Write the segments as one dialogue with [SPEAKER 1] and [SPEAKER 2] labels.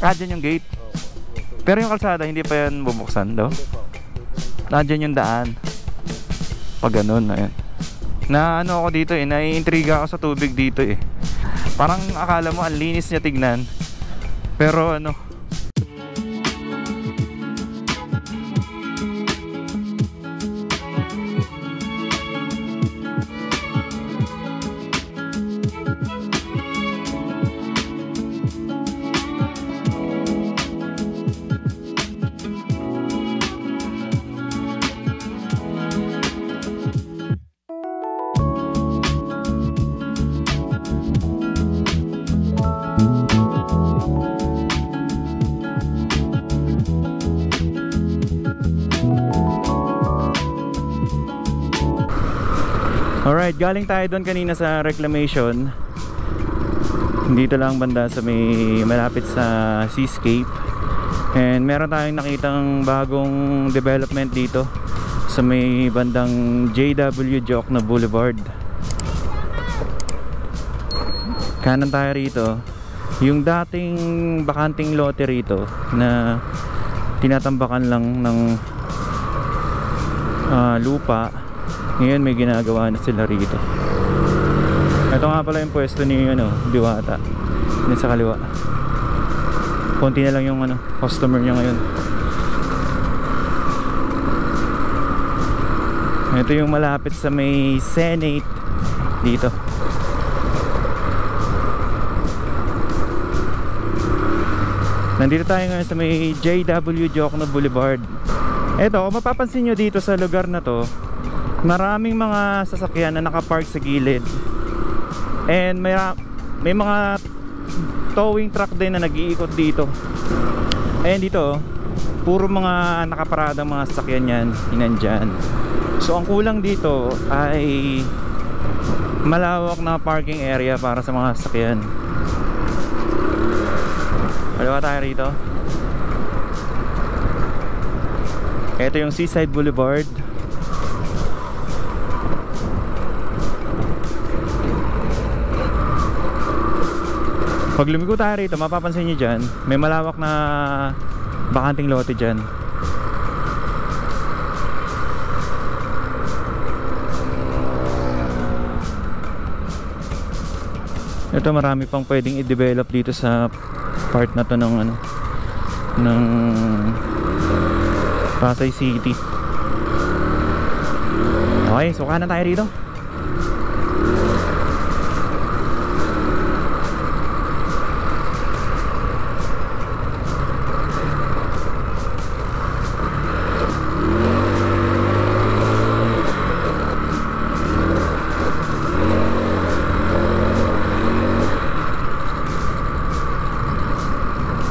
[SPEAKER 1] Nandiyan yung gate. Pero yung kalsada hindi pa yan bubuksan daw. Nandiyan yung daan. Pag ganun, ayan. Na ano ako dito eh, naiintriga ako sa tubig dito eh. Parang akala mo ang linis niya tignan. Pero ano, alright, galing tayo doon kanina sa reclamation. Dito lang banda sa may malapit sa Seascape. And meron tayong nakitang bagong development dito sa may bandang JW Jokno Boulevard. Kanan tayo rito. Yung dating bakanting lote rito na tinatambakan lang ng lupa, ngayon may ginagawa na sila rito. Ito nga pala yung pwesto ni Diwata. Yan sa kaliwa. Konti na lang yung customer niya ngayon. Ito yung malapit sa may Senate dito. Nandito tayo ngayon sa may JW Jokno Boulevard. Ito, kung mapapansin nyo dito sa lugar na to, maraming mga sasakyan na nakapark sa gilid. And may mga towing truck din na nag-iikot dito. Ayan dito, puro mga nakaparadang mga sasakyan yan, hinandyan. So ang kulang dito ay malawak na parking area para sa mga sasakyan. Kaliwa tayo rito. Ito yung Seaside Boulevard. Pag lumigo tayo rito, mapapansin nyo dyan, may malawak na bakanting lote dyan. Ito, marami pang pwedeng i-develop dito sa part na to ng ng Pasay City. Okay, so kanan tayo rito.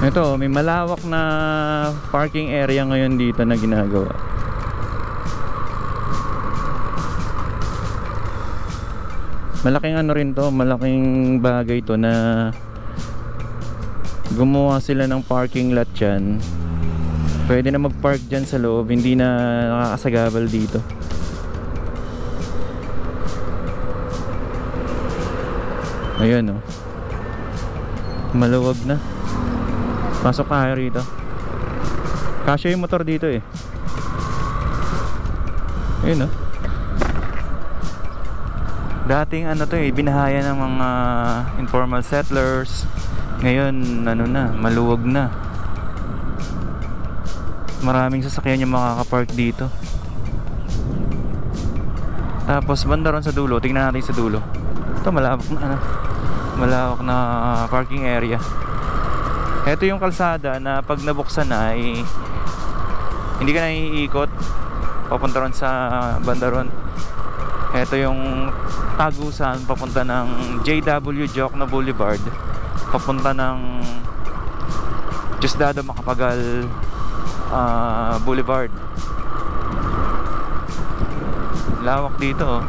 [SPEAKER 1] Ito, may malawak na parking area ngayon dito na ginagawa. Malaking rin to, malaking bagay to na gumawa sila ng parking lot dyan. Pwede na mag-park dyan sa loob, hindi na nakakasagabal dito. Ayan oh, maluwag na. Pasok tayo rito. Kasya yung motor dito eh. Ayun oh. Dating to eh, binahaya ng mga informal settlers. Ngayon maluwag na. Maraming sasakyan yung makakapark dito. Tapos banda ron sa dulo, tingnan natin sa dulo. Ito malawak na malawak na parking area. Ito yung kalsada na pag nabuksan na ay hindi ka na iikot papunta ron sa banda ron. Ito yung tagusan papunta ng JW Jokno Boulevard, papunta ng Diosdado Macapagal Boulevard. Lawak dito oh.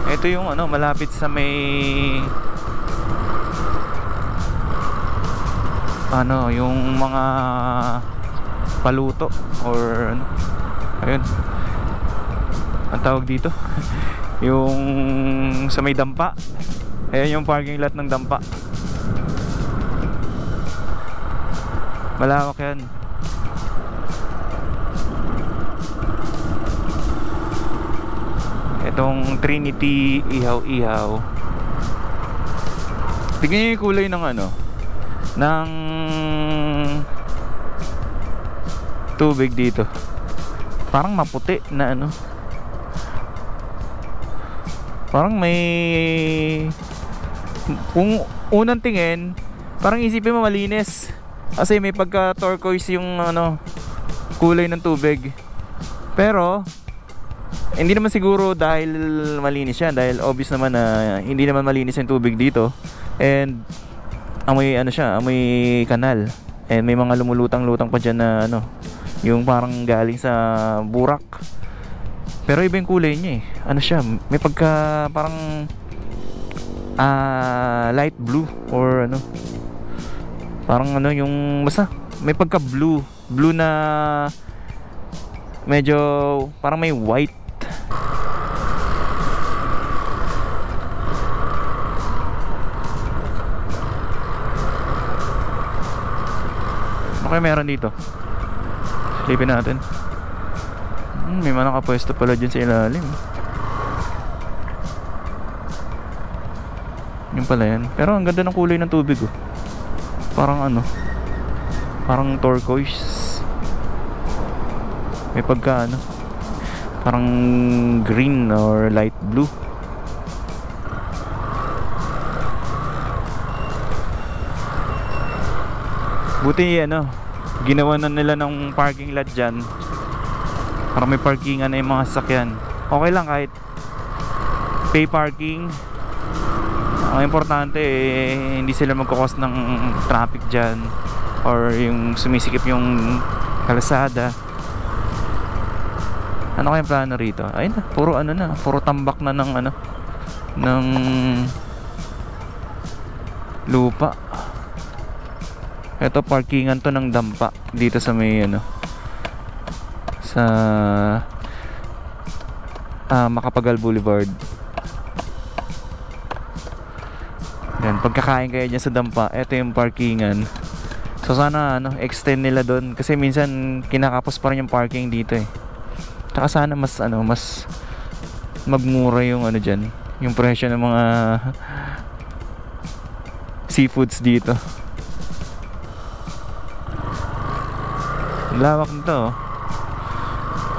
[SPEAKER 1] Ito yung malapit sa may yung mga paluto or ayun, ang tawag dito yung sa may dampa. Ayan yung parking lot ng dampa. Malawak yan. Itong Trinity ihaw-ihaw. Tignan nyo yung kulay ng ano, ng tubig dito. Parang maputi na ano. Parang may, kung unang tingin, parang isipin mo malinis. Kasi may pagka turquoise yung ano, kulay ng tubig. Pero hindi naman siguro dahil malinis yan, dahil obvious naman na hindi naman malinis yung tubig dito. And amoy ano siya, amoy kanal. And may mga lumulutang-lutang pa dyan na ano, yung parang galing sa burak. Pero iba yung kulay niya eh. Ano siya, may pagka parang light blue or ano, parang ano yung basta may pagka blue na medyo parang may white. Okay, meron dito. Silipin natin. May mga nakapwesto pala dyan sa ilalim. Yung pala yan. Pero ang ganda ng kulay ng tubig oh. Parang ano, parang turquoise. May pagka ano, parang green or light blue. Buti ano, ginawa na nila ng parking lot dyan para may parkingan na yung mga sasakyan. Okay lang kahit pay parking. Ang importante eh, hindi sila magkakos ng traffic dyan or yung sumisikip yung kalsada. Ano kayang plano rito? Ayun na, puro ano na, puro tambak na ng ano, ng lupa. Ito parkingan to ng dampa dito sa may ano, sa Macapagal Boulevard. Yan, pagkakain kayo dyan sa dampa, ito yung parkingan. So sana ano, extend nila doon kasi minsan kinakapos pa rin yung parking dito eh. Tsaka sana mas ano, mas magmura yung ano dyan, yung presyo ng mga seafoods dito. Lawak nito oh.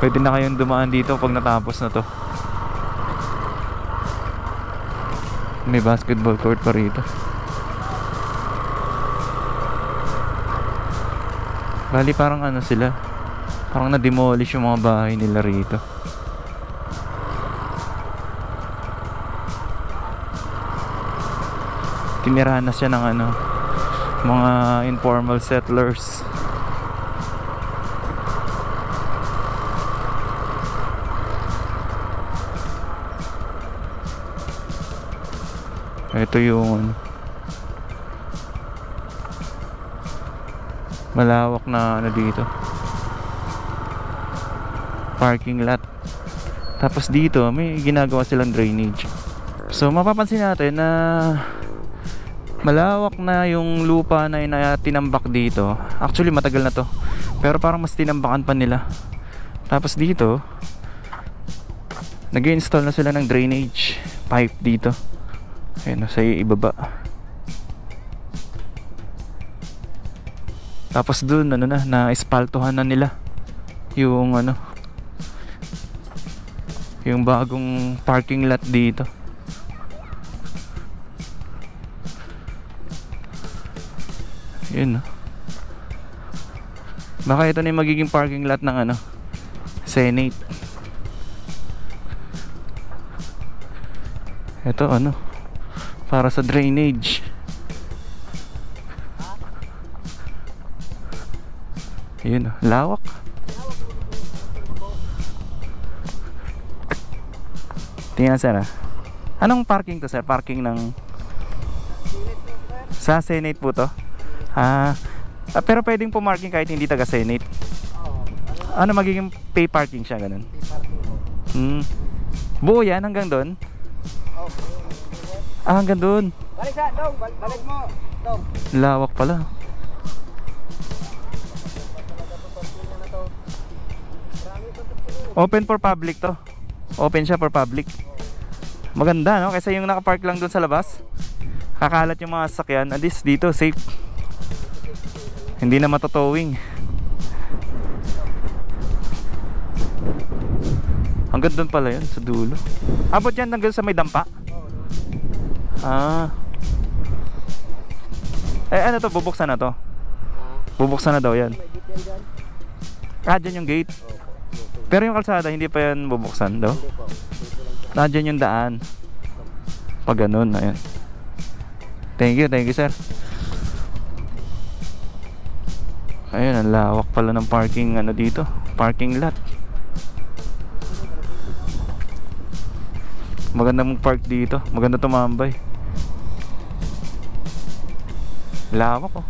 [SPEAKER 1] Pwede na kayong dumaan dito pag natapos na to. May basketball court pa rito. Bali parang ano sila, parang na-demolish yung mga bahay nila rito. Tinirahan na siya ng ano, mga informal settlers. Ito yung malawak na ano dito, parking lot. Tapos dito may ginagawa silang drainage. So mapapansin natin na malawak na yung lupa na tinambak dito. Actually matagal na to, pero parang mas tinambakan pa nila. Tapos dito nag-install na sila ng drainage pipe dito. Ayun, sa ibaba. Tapos dun ano na espaltuhan na nila yung ano, yung bagong parking lot dito. Yun no? Baka ito na yung magiging parking lot ng ano, Senate. Ito ano, para sa drainage. Yun, lawak. Tingnan sir. Anong parking to sir? Parking ng sa Senate po to? Pero pwedeng pumarking kahit hindi taga Senate. Ano magiging pay parking siya ganun? Buo yan hanggang doon? Hanggang doon. Balik sa dong, balik mo. Dong. Lawak pala. Open for public to. Open siya for public. Maganda, no? Kasi yung nakapark lang doon sa labas, kakalat yung mga sasakyan. At least dito safe, hindi na matotowing. Hanggang doon pala yun, sa dulo. Abot yan hanggang sa may dampa? Ah. Ano to, bubuksan na to? Bubuksan na daw yan. Dyan yung gate. Pero yung kalsada hindi pa yan bubuksan daw? Dyan yung daan. Pag ganun, ayun. Thank you sir. Ayun, ang lawak pala ng parking dito, parking lot. Maganda mong park dito, maganda tumambay. Lawak oh.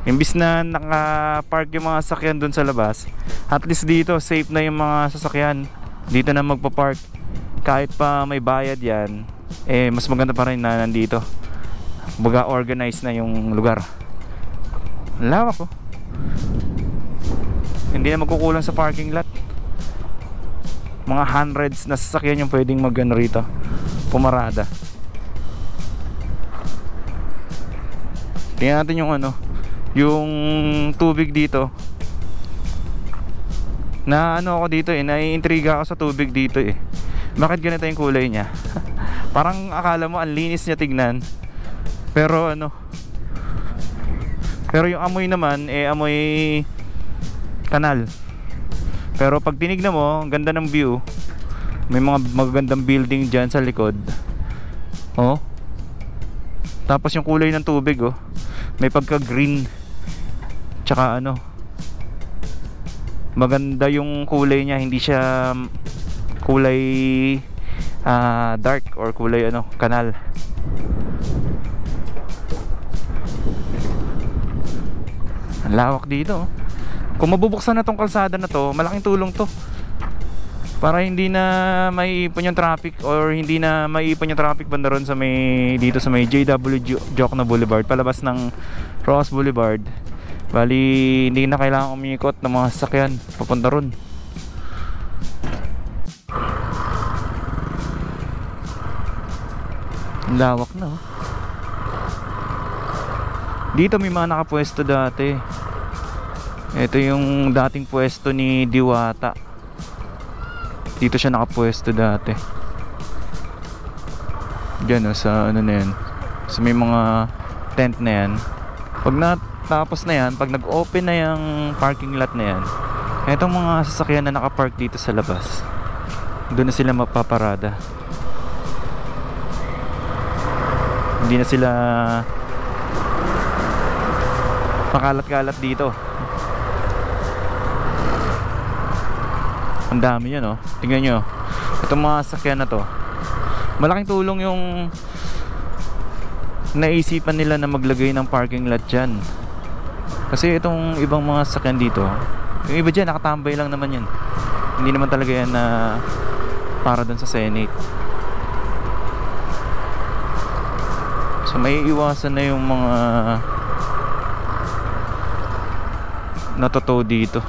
[SPEAKER 1] Imbis na naka-park yung mga sasakyan dun sa labas, at least dito safe na yung mga sasakyan. Dito na magpa-park. Kahit pa may bayad yan, mas maganda pa rin na nandito. Baga organized na yung lugar. Lawak oh. Hindi na magkukulang sa parking lot. Mga hundreds na sasakyan yung pwedeng rito, pumarada. Tingnan natin yung yung tubig dito. Na ako dito naiintriga ako sa tubig dito Bakit ganito yung kulay niya? Parang akala mo ang linis niya tignan, pero pero yung amoy naman amoy kanal. Pero pag tinignan mo, ang ganda ng view. May mga magagandang building dyan sa likod. Oh. Tapos yung kulay ng tubig may pagka green. Tsaka maganda yung kulay niya, hindi siya kulay dark or kulay kanal. Ang lawak dito. Kung mabubuksan na tong kalsada na to, malaking tulong to para hindi na maiipon yung traffic, or hindi na maiipon yung traffic banda ron sa dito sa may JW Jokno Boulevard palabas ng Ross Boulevard. Bali hindi na kailangan umikot ng mga sasakyan papunta ron. Ang lawak na Dito may mga nakapwesto dati. Ito yung dating pwesto ni Diwata. Dito siya nakapwesto dati. Diyan sa na yan, sa may mga tent na yan. Pag natapos na yan, pag nag-open na yung parking lot na yan, etong mga sasakyan na nakapark dito sa labas, doon na sila mapaparada. Hindi na sila pakalat-kalat dito. Ang dami yan Tingnan nyo, itong mga sasakyan na to, malaking tulong yung naisipan nila na maglagay ng parking lot dyan. Kasi itong ibang mga sasakyan dito, yung iba dyan nakatambay lang naman yan. Hindi naman talaga yan na para dun sa Senate. So may iwasan na yung mga natotow dito.